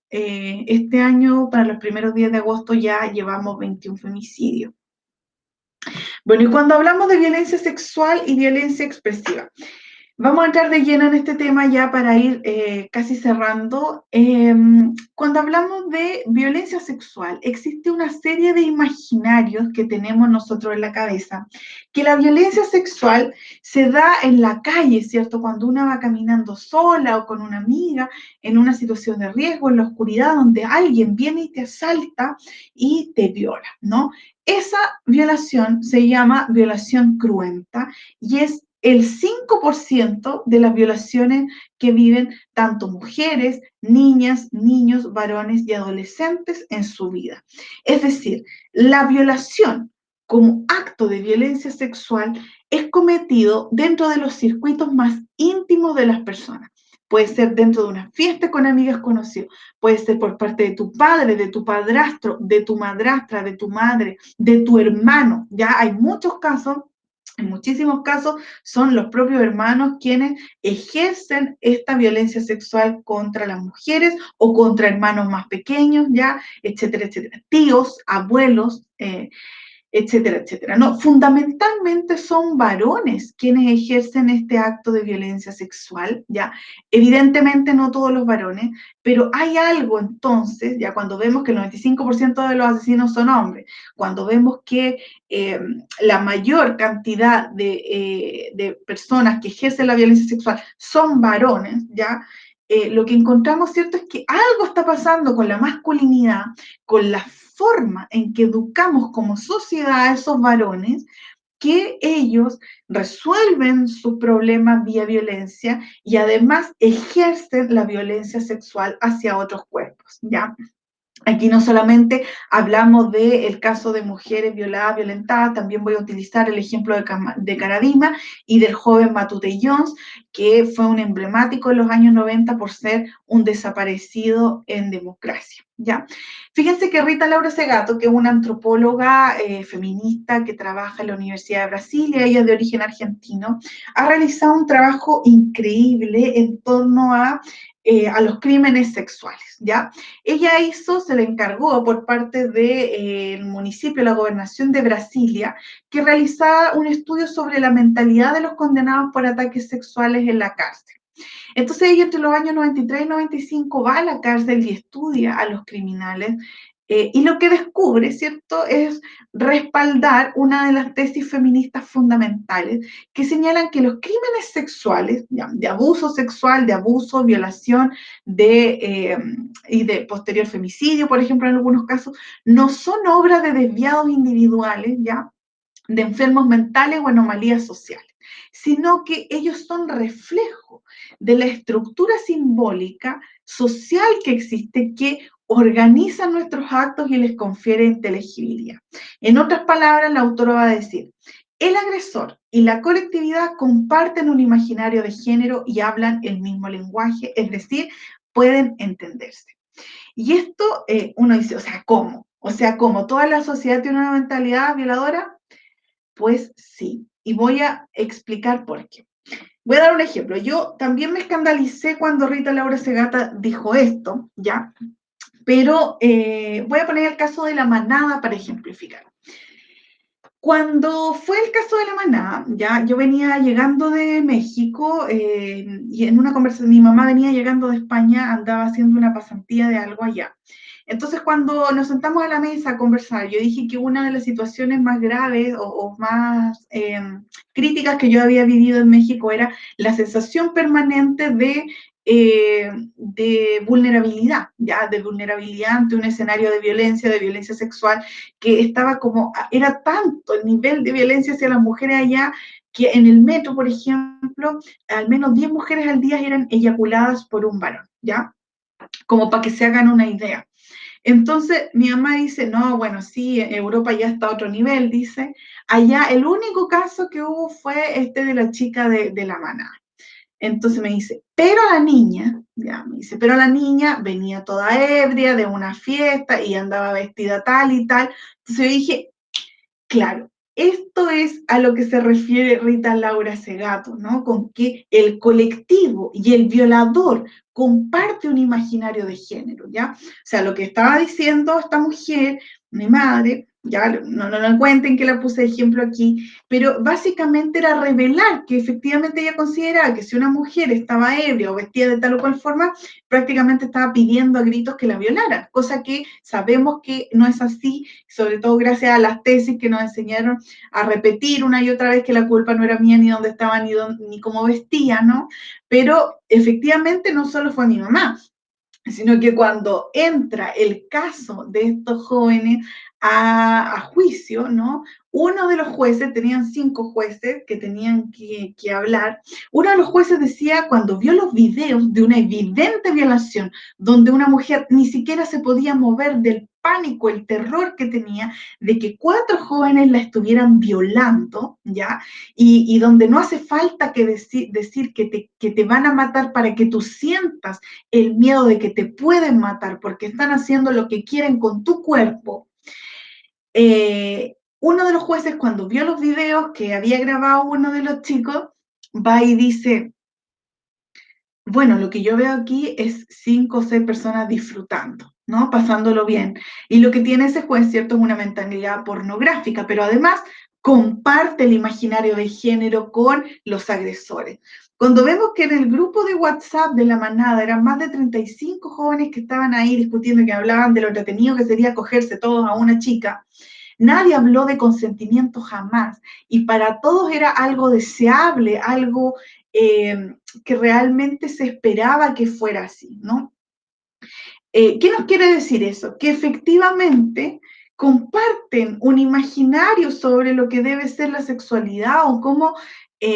Este año, para los primeros días de agosto, ya llevamos 21 femicidios. Bueno, y cuando hablamos de violencia sexual y violencia expresiva, vamos a entrar de lleno en este tema ya para ir casi cerrando. Cuando hablamos de violencia sexual, existe una serie de imaginarios que tenemos nosotros en la cabeza, que la violencia sexual se da en la calle, ¿cierto? Cuando una va caminando sola o con una amiga en una situación de riesgo, en la oscuridad, donde alguien viene y te asalta y te viola, ¿no? Esa violación se llama violación cruenta y es el 5% de las violaciones que viven tanto mujeres, niñas, niños, varones y adolescentes en su vida. Es decir, la violación como acto de violencia sexual es cometido dentro de los circuitos más íntimos de las personas. Puede ser dentro de una fiesta con amigas conocidas, puede ser por parte de tu padre, de tu padrastro, de tu madrastra, de tu madre, de tu hermano. Ya hay muchos casos, en muchísimos casos son los propios hermanos quienes ejercen esta violencia sexual contra las mujeres o contra hermanos más pequeños, ya, etcétera, etcétera. Tíos, abuelos, etcétera, etcétera. No, fundamentalmente son varones quienes ejercen este acto de violencia sexual, ¿ya? Evidentemente no todos los varones, pero hay algo entonces, ya cuando vemos que el 95% de los asesinos son hombres, cuando vemos que la mayor cantidad de personas que ejercen la violencia sexual son varones, ¿ya? Lo que encontramos, ¿cierto?, es que algo está pasando con la masculinidad, con la forma en que educamos como sociedad a esos varones, que ellos resuelven sus problemas vía violencia y además ejercen la violencia sexual hacia otros cuerpos, ¿ya? Aquí no solamente hablamos del caso de mujeres violadas, violentadas, también voy a utilizar el ejemplo de Caradima y del joven Matute Jones, que fue un emblemático en los años 90 por ser un desaparecido en democracia, ¿ya? Fíjense que Rita Laura Segato, que es una antropóloga feminista que trabaja en la Universidad de Brasilia, ella es de origen argentino, ha realizado un trabajo increíble en torno a los crímenes sexuales, ¿ya? Ella se le encargó por parte del municipio, la gobernación de Brasilia, que realizara un estudio sobre la mentalidad de los condenados por ataques sexuales en la cárcel. Entonces ella entre los años 93 y 95 va a la cárcel y estudia a los criminales y lo que descubre, ¿cierto?, es respaldar una de las tesis feministas fundamentales que señalan que los crímenes sexuales, de abuso sexual, de abuso, violación y de posterior femicidio, por ejemplo, en algunos casos, no son obras de desviados individuales, ¿ya?, de enfermos mentales o anomalías sociales, sino que ellos son reflejo de la estructura simbólica social que existe, que organiza nuestros actos y les confiere inteligibilidad. En otras palabras, la autora va a decir, el agresor y la colectividad comparten un imaginario de género y hablan el mismo lenguaje, es decir, pueden entenderse. Y esto uno dice, o sea, ¿cómo? O sea, ¿cómo? ¿Toda la sociedad tiene una mentalidad violadora? Pues sí, y voy a explicar por qué. Voy a dar un ejemplo. Yo también me escandalicé cuando Rita Laura Segata dijo esto, ¿ya? Pero voy a poner el caso de la manada para ejemplificar. Cuando fue el caso de la manada, ya yo venía llegando de México y en una conversación, mi mamá venía llegando de España, andaba haciendo una pasantía de algo allá. Entonces, cuando nos sentamos a la mesa a conversar, yo dije que una de las situaciones más graves o más críticas que yo había vivido en México era la sensación permanente de vulnerabilidad, ya, de vulnerabilidad ante un escenario de violencia sexual, que estaba como, era tanto el nivel de violencia hacia las mujeres allá, que en el metro, por ejemplo, al menos 10 mujeres al día eran eyaculadas por un varón, ¿ya? Como para que se hagan una idea. Entonces mi mamá dice, no, bueno, sí, Europa ya está a otro nivel, dice. Allá el único caso que hubo fue este de la chica de la manada. Entonces me dice, pero la niña, ya me dice, pero la niña venía toda ebria de una fiesta y andaba vestida tal y tal. Entonces yo dije, claro, esto es a lo que se refiere Rita Laura Segato, ¿no? Con que el colectivo y el violador comparte un imaginario de género, ¿ya? O sea, lo que estaba diciendo esta mujer, mi madre, ya no cuenten que la puse de ejemplo aquí, pero básicamente era revelar que efectivamente ella consideraba que si una mujer estaba ebria o vestida de tal o cual forma, prácticamente estaba pidiendo a gritos que la violaran, cosa que sabemos que no es así, sobre todo gracias a las tesis que nos enseñaron a repetir una y otra vez que la culpa no era mía ni dónde estaba ni cómo vestía, ¿no? Pero efectivamente no solo fue mi mamá, sino que cuando entra el caso de estos jóvenes a juicio, ¿no? Uno de los jueces, tenían 5 jueces que tenían que hablar, uno de los jueces decía, cuando vio los videos de una evidente violación, donde una mujer ni siquiera se podía mover del pánico, el terror que tenía de que 4 jóvenes la estuvieran violando, ¿ya? Y donde no hace falta que decir que te van a matar para que tú sientas el miedo de que te pueden matar porque están haciendo lo que quieren con tu cuerpo. Uno de los jueces, cuando vio los videos que había grabado uno de los chicos, va y dice, bueno, lo que yo veo aquí es 5 o 6 personas disfrutando, ¿no? Pasándolo bien. Y lo que tiene ese juez, ¿cierto? Es una mentalidad pornográfica, pero además comparte el imaginario de género con los agresores. Cuando vemos que en el grupo de WhatsApp de la manada eran más de 35 jóvenes que estaban ahí discutiendo, que hablaban de lo entretenido que sería cogerse todos a una chica, nadie habló de consentimiento jamás. Y para todos era algo deseable, algo que realmente se esperaba que fuera así, ¿no? ¿Qué nos quiere decir eso? Que efectivamente comparten un imaginario sobre lo que debe ser la sexualidad o cómo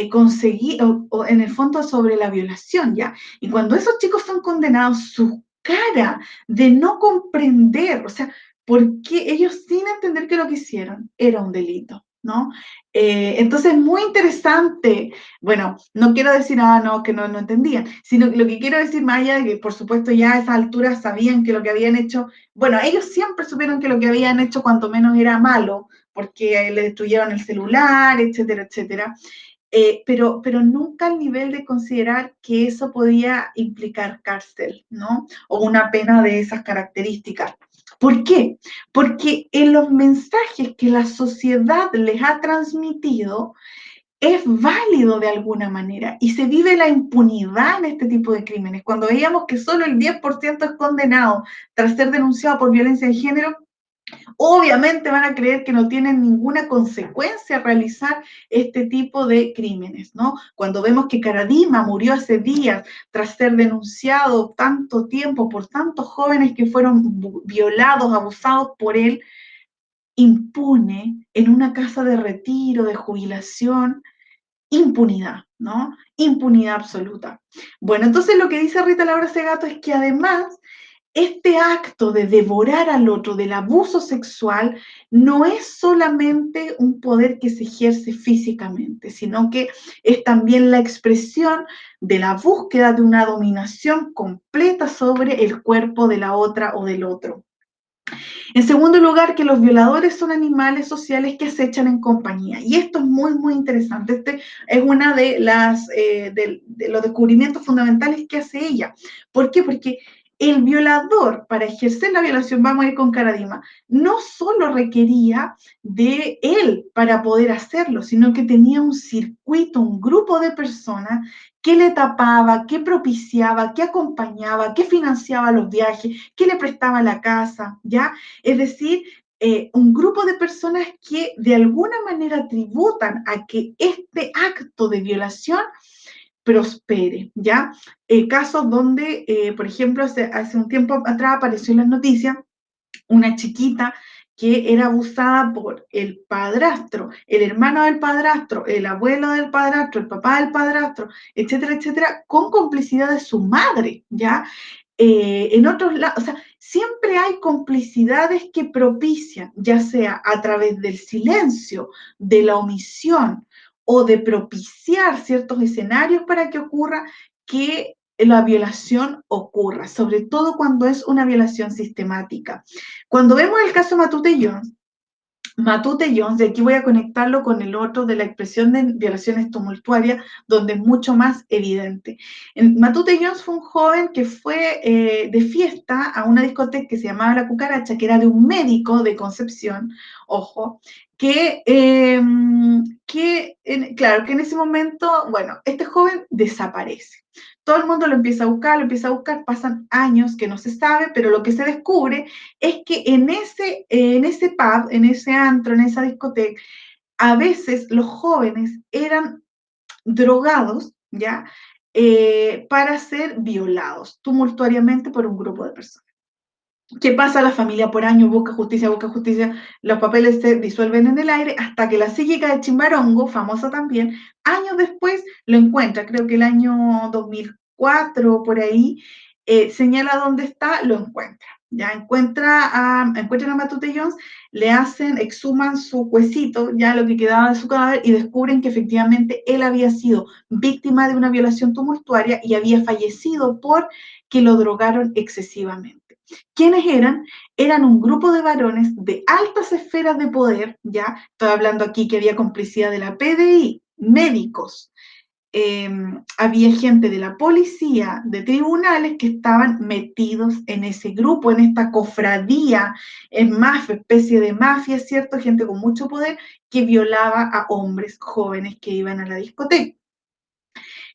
conseguir, o en el fondo sobre la violación, ¿ya? Y cuando esos chicos son condenados, su cara de no comprender, o sea, ¿por qué ellos sin entender que lo que hicieron era un delito, ¿no? Entonces, muy interesante. Bueno, no quiero decir, no, que no entendían, sino lo que quiero decir, más allá de que, por supuesto, ya a esa altura sabían que lo que habían hecho, bueno, ellos siempre supieron que lo que habían hecho, cuanto menos era malo, porque le destruyeron el celular, etcétera, etcétera. Pero nunca al nivel de considerar que eso podía implicar cárcel, ¿no? O una pena de esas características. ¿Por qué? Porque en los mensajes que la sociedad les ha transmitido, es válido de alguna manera y se vive la impunidad en este tipo de crímenes. Cuando veíamos que solo el 10% es condenado tras ser denunciado por violencia de género, obviamente van a creer que no tienen ninguna consecuencia realizar este tipo de crímenes, ¿no? Cuando vemos que Caradima murió hace días tras ser denunciado tanto tiempo por tantos jóvenes que fueron violados, abusados por él, impune en una casa de retiro, de jubilación, impunidad, ¿no? Impunidad absoluta. Bueno, entonces lo que dice Rita Laura Segato es que además este acto de devorar al otro, del abuso sexual, no es solamente un poder que se ejerce físicamente, sino que es también la expresión de la búsqueda de una dominación completa sobre el cuerpo de la otra o del otro. En segundo lugar, que los violadores son animales sociales que acechan en compañía. Y esto es muy, muy interesante. Este es uno de los descubrimientos fundamentales que hace ella. ¿Por qué? Porque el violador, para ejercer la violación, vamos a ir con Caradima, no solo requería de él para poder hacerlo, sino que tenía un circuito, un grupo de personas que le tapaba, que propiciaba, que acompañaba, que financiaba los viajes, que le prestaba la casa, ¿ya? Es decir, un grupo de personas que de alguna manera tributan a que este acto de violación prospere, ¿ya? Casos donde, por ejemplo, hace un tiempo atrás apareció en las noticias una chiquita que era abusada por el padrastro, el hermano del padrastro, el abuelo del padrastro, el papá del padrastro, etcétera, etcétera, con complicidad de su madre, ¿ya? En otros lados, o sea, siempre hay complicidades que propician, ya sea a través del silencio, de la omisión o de propiciar ciertos escenarios para que ocurra, que la violación ocurra, sobre todo cuando es una violación sistemática. Cuando vemos el caso Matute Jones, Matute Jones, y aquí voy a conectarlo con el otro de la expresión de violaciones tumultuarias, donde es mucho más evidente. Matute Jones fue un joven que fue de fiesta a una discoteca que se llamaba La Cucaracha, que era de un médico de Concepción, ojo, claro, que en ese momento, bueno, este joven desaparece. Todo el mundo lo empieza a buscar, pasan años que no se sabe, pero lo que se descubre es que en ese pub, en ese antro, en esa discoteca, a veces los jóvenes eran drogados, ¿ya? Para ser violados tumultuariamente por un grupo de personas. ¿Qué pasa? La familia por años busca justicia, los papeles se disuelven en el aire hasta que la psíquica de Chimbarongo, famosa también, años después lo encuentra, creo que el año 2004 por ahí, señala dónde está, lo encuentra. Ya encuentran a Matute Jones, le hacen, exhuman su huesito, ya lo que quedaba de su cadáver, y descubren que efectivamente él había sido víctima de una violación tumultuaria y había fallecido porque lo drogaron excesivamente. ¿Quiénes eran? Eran un grupo de varones de altas esferas de poder, ya estoy hablando aquí que había complicidad de la PDI, médicos, eh, había gente de la policía, de tribunales que estaban metidos en ese grupo, en esta cofradía, en mafia, especie de mafia, ¿cierto? Gente con mucho poder que violaba a hombres jóvenes que iban a la discoteca.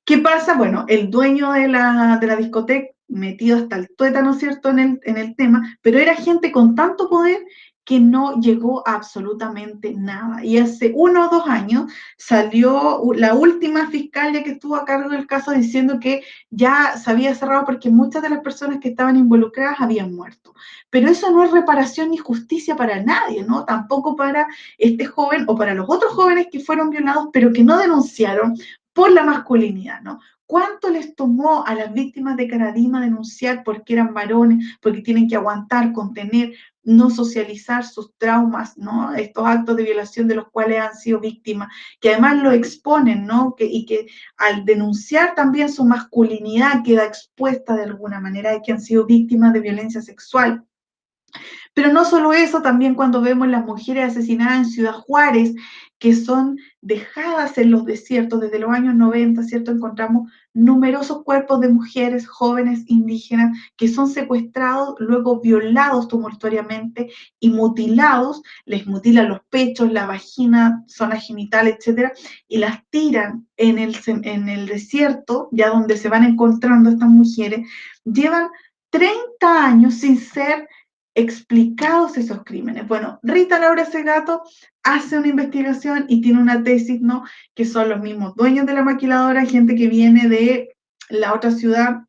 ¿Qué pasa? Bueno, el dueño de la discoteca, metido hasta el tuétano, ¿cierto?, en el tema, pero era gente con tanto poder que no llegó a absolutamente nada. Y hace 1 o 2 años salió la última fiscal que estuvo a cargo del caso diciendo que ya se había cerrado porque muchas de las personas que estaban involucradas habían muerto. Pero eso no es reparación ni justicia para nadie, ¿no? Tampoco para este joven o para los otros jóvenes que fueron violados, pero que no denunciaron por la masculinidad, ¿no? ¿Cuánto les tomó a las víctimas de Caradima denunciar porque eran varones, porque tienen que aguantar, contener, no socializar sus traumas, ¿no? Estos actos de violación de los cuales han sido víctimas, que además lo exponen, ¿no? Y que al denunciar también su masculinidad queda expuesta de alguna manera de que han sido víctimas de violencia sexual. Pero no solo eso, también cuando vemos las mujeres asesinadas en Ciudad Juárez, que son dejadas en los desiertos desde los años 90, ¿cierto? Encontramos numerosos cuerpos de mujeres jóvenes indígenas que son secuestrados, luego violados tumultuariamente y mutilados, les mutilan los pechos, la vagina, zona genital, etcétera, y las tiran en el desierto, ya donde se van encontrando estas mujeres, llevan 30 años sin ser explicados esos crímenes. Bueno, Rita Laura Segato hace una investigación y tiene una tesis, ¿no? Que son los mismos dueños de la maquiladora, gente que viene de la otra ciudad,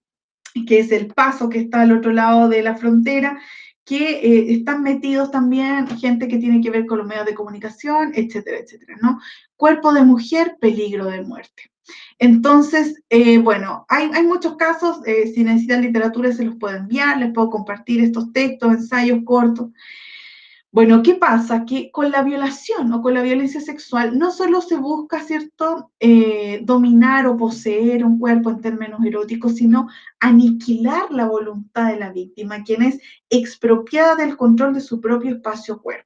que es El Paso, que está al otro lado de la frontera, que están metidos también gente que tiene que ver con los medios de comunicación, etcétera, etcétera, ¿no? Cuerpo de mujer, peligro de muerte. Entonces, bueno, hay muchos casos, si necesitan literatura se los puedo enviar, les puedo compartir estos textos, ensayos cortos. Bueno, ¿qué pasa? Que con la violación o con la violencia sexual no solo se busca, ¿cierto?, dominar o poseer un cuerpo en términos eróticos, sino aniquilar la voluntad de la víctima, quien es expropiada del control de su propio espacio-cuerpo.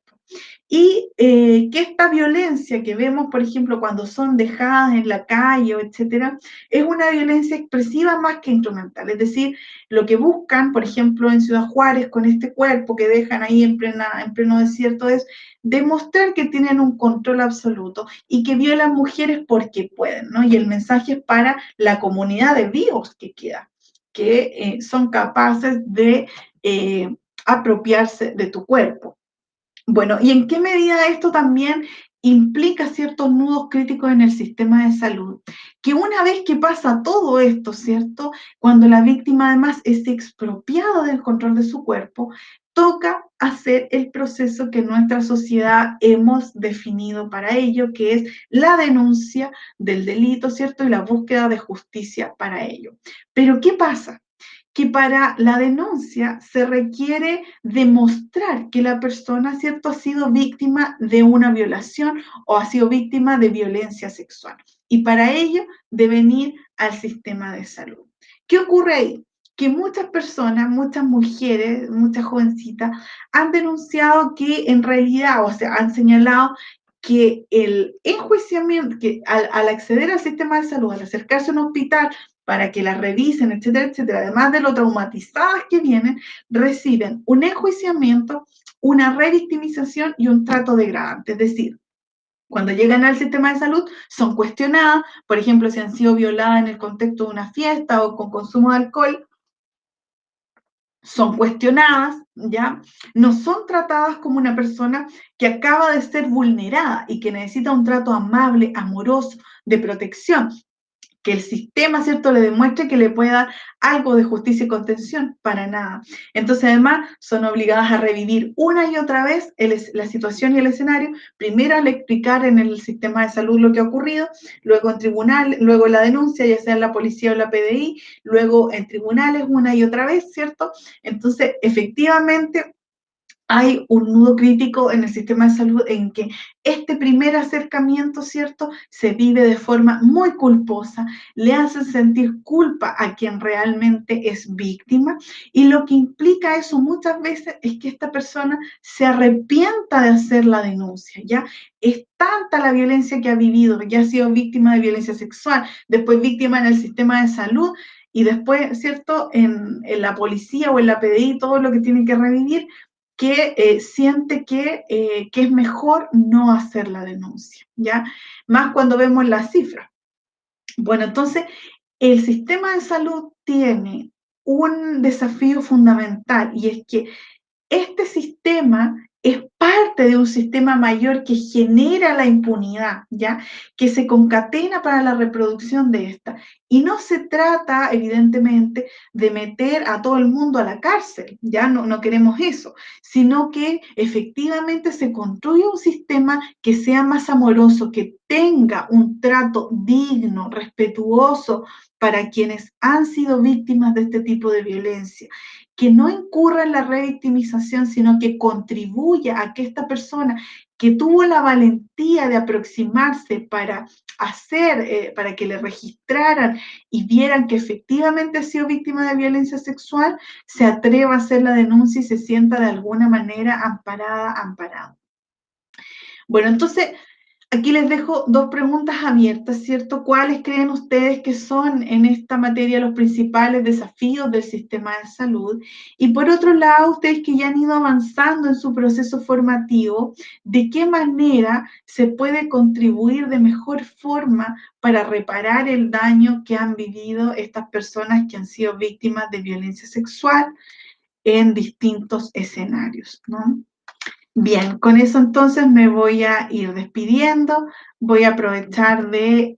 Y que esta violencia que vemos, por ejemplo, cuando son dejadas en la calle, etcétera, es una violencia expresiva más que instrumental. Es decir, lo que buscan, por ejemplo, en Ciudad Juárez, con este cuerpo que dejan ahí en pleno desierto, es demostrar que tienen un control absoluto y que violan mujeres porque pueden, ¿no? Y el mensaje es para la comunidad de vivos que queda, que son capaces de apropiarse de tu cuerpo. Bueno, ¿y en qué medida esto también implica ciertos nudos críticos en el sistema de salud? Que una vez que pasa todo esto, ¿cierto? Cuando la víctima además es expropiada del control de su cuerpo, toca hacer el proceso que nuestra sociedad hemos definido para ello, que es la denuncia del delito, ¿cierto? Y la búsqueda de justicia para ello. Pero ¿qué pasa? Que para la denuncia se requiere demostrar que la persona, ¿cierto?, ha sido víctima de una violación o ha sido víctima de violencia sexual. Y para ello deben ir al sistema de salud. ¿Qué ocurre ahí? Que muchas personas, muchas mujeres, muchas jovencitas han denunciado que en realidad, o sea, han señalado que el enjuiciamiento, que al acceder al sistema de salud, al acercarse a un hospital, para que las revisen, etcétera, etcétera, además de lo traumatizadas que vienen, reciben un enjuiciamiento, una revictimización y un trato degradante. Es decir, cuando llegan al sistema de salud son cuestionadas, por ejemplo, si han sido violadas en el contexto de una fiesta o con consumo de alcohol, son cuestionadas, ¿ya? No son tratadas como una persona que acaba de ser vulnerada y que necesita un trato amable, amoroso, de protección, que el sistema, ¿cierto?, le demuestre que le puede dar algo de justicia y contención, para nada. Entonces, además, son obligadas a revivir una y otra vez la situación y el escenario, primero al explicar en el sistema de salud lo que ha ocurrido, luego en tribunal, luego la denuncia, ya sea en la policía o la PDI, luego en tribunales una y otra vez, ¿cierto? Entonces, efectivamente, hay un nudo crítico en el sistema de salud en que este primer acercamiento, ¿cierto?, se vive de forma muy culposa, le hacen sentir culpa a quien realmente es víctima y lo que implica eso muchas veces es que esta persona se arrepienta de hacer la denuncia, ¿ya? Es tanta la violencia que ha vivido, ya ha sido víctima de violencia sexual, después víctima en el sistema de salud y después, ¿cierto?, en la policía o en la PDI, todo lo que tiene que revivir, que siente que es mejor no hacer la denuncia, ¿ya? Más cuando vemos las cifras. Bueno, entonces, el sistema de salud tiene un desafío fundamental y es que este sistema es parte de un sistema mayor que genera la impunidad, ¿ya? Que se concatena para la reproducción de esta. Y no se trata, evidentemente, de meter a todo el mundo a la cárcel, ya no queremos eso, sino que efectivamente se construye un sistema que sea más amoroso, que tenga un trato digno, respetuoso para quienes han sido víctimas de este tipo de violencia, que no incurra en la revictimización, sino que contribuya a que esta persona que tuvo la valentía de aproximarse para para que le registraran y vieran que efectivamente ha sido víctima de violencia sexual, se atreva a hacer la denuncia y se sienta de alguna manera amparada, amparado. Bueno, entonces, aquí les dejo dos preguntas abiertas, ¿cierto? ¿Cuáles creen ustedes que son en esta materia los principales desafíos del sistema de salud? Y por otro lado, ustedes que ya han ido avanzando en su proceso formativo, ¿de qué manera se puede contribuir de mejor forma para reparar el daño que han vivido estas personas que han sido víctimas de violencia sexual en distintos escenarios, ¿no? Bien, con eso entonces me voy a ir despidiendo. Voy a aprovechar de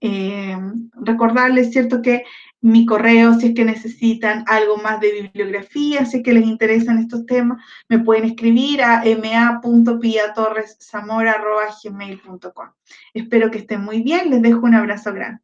recordarles, ¿cierto?, que mi correo, si es que necesitan algo más de bibliografía, si es que les interesan estos temas, me pueden escribir a ma.piatorreszamora@gmail.com. Espero que estén muy bien, les dejo un abrazo grande.